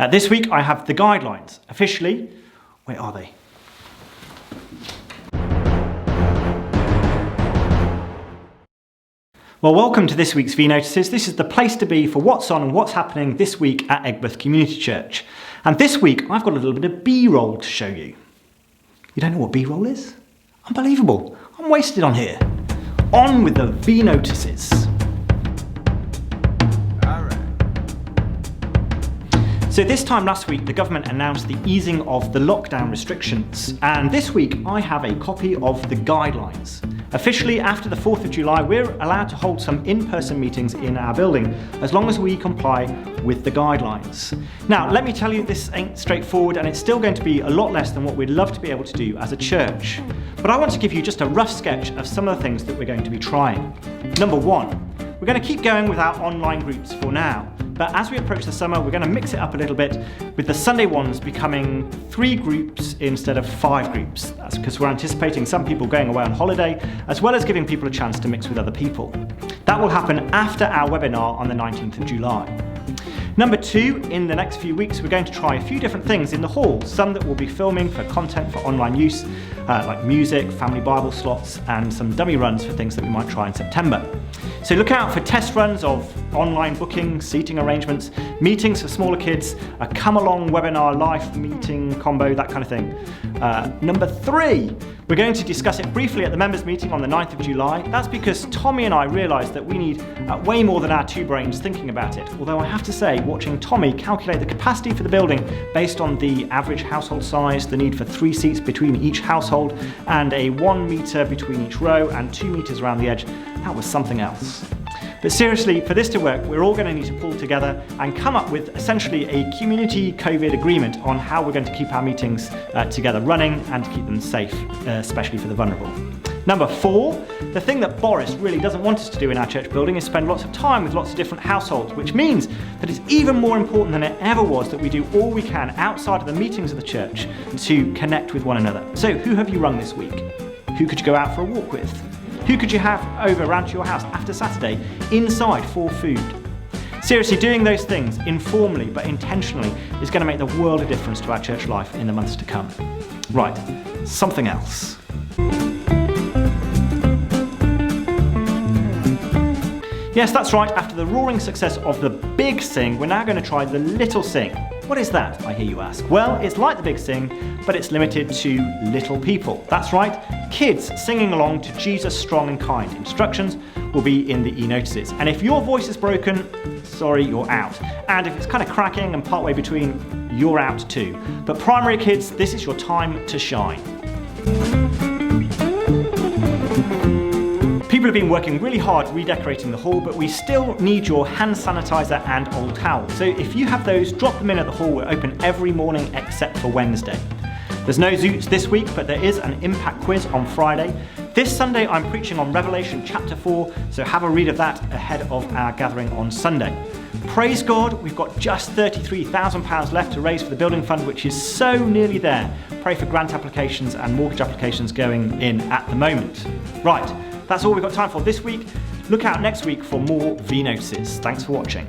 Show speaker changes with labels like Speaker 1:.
Speaker 1: This week I have the guidelines. Officially, where are they? Well, welcome to this week's V-Notices. This is the place to be for what's on and what's happening this week at Aigburth Community Church. And this week I've got a little bit of B-roll to show you. You don't know what B-roll is? Unbelievable. I'm wasted on here. On with the V-Notices. So this time last week, the government announced the easing of the lockdown restrictions. And this week, I have a copy of the guidelines. Officially, after the 4th of July, we're allowed to hold some in-person meetings in our building, as long as we comply with the guidelines. Now, let me tell you, this ain't straightforward, and it's still going to be a lot less than what we'd love to be able to do as a church. But I want to give you just a rough sketch of some of the things that we're going to be trying. Number one, we're going to keep going with our online groups for now. But as we approach the summer, we're going to mix it up a little bit, with the Sunday ones becoming 3 groups instead of 5 groups. That's because we're anticipating some people going away on holiday, as well as giving people a chance to mix with other people. That will happen after our webinar on the 19th of July. Number 2, in the next few weeks, we're going to try a few different things in the hall, some that we'll be filming for content for online use, like music, family Bible slots, and some dummy runs for things that we might try in September. So look out for test runs of online booking, seating arrangements, meetings for smaller kids, a come-along webinar, live meeting combo, that kind of thing. Number 3, we're going to discuss it briefly at the members meeting on the 9th of July. That's because Tommy and I realised that we need way more than our 2 brains thinking about it. Although I have to say, watching Tommy calculate the capacity for the building based on the average household size, the need for 3 seats between each household, and a 1 metre between each row and 2 metres around the edge, that was something else. But seriously, for this to work, we're all going to need to pull together and come up with essentially a community COVID agreement on how we're going to keep our meetings together running and to keep them safe, especially for the vulnerable. Number 4, the thing that Boris really doesn't want us to do in our church building is spend lots of time with lots of different households, which means that it's even more important than it ever was that we do all we can outside of the meetings of the church to connect with one another. So who have you rung this week? Who could you go out for a walk with? Who could you have over around to your house after Saturday, inside for food? Seriously, doing those things informally but intentionally is going to make the world of difference to our church life in the months to come. Right, something else. Yes, that's right, after the roaring success of the Big Sing, we're now going to try the Little Sing. What is that, I hear you ask? Well, it's like the Big Sing, but it's limited to little people. That's right, kids singing along to Jesus Strong and Kind. Instructions will be in the e-notices. And if your voice is broken, sorry, you're out. And if it's kind of cracking and partway between, you're out too. But primary kids, this is your time to shine. People have been working really hard redecorating the hall, but we still need your hand sanitizer and old towels. So if you have those, drop them in at the hall. We're open every morning except for Wednesday. There's no Zoots this week, but there is an impact quiz on Friday. This Sunday I'm preaching on Revelation chapter 4, so have a read of that ahead of our gathering on Sunday. Praise God, we've got just £33,000 left to raise for the building fund, which is so nearly there. Pray for grant applications and mortgage applications going in at the moment. Right. That's all we've got time for this week. Look out next week for more V-Notices. Thanks for watching.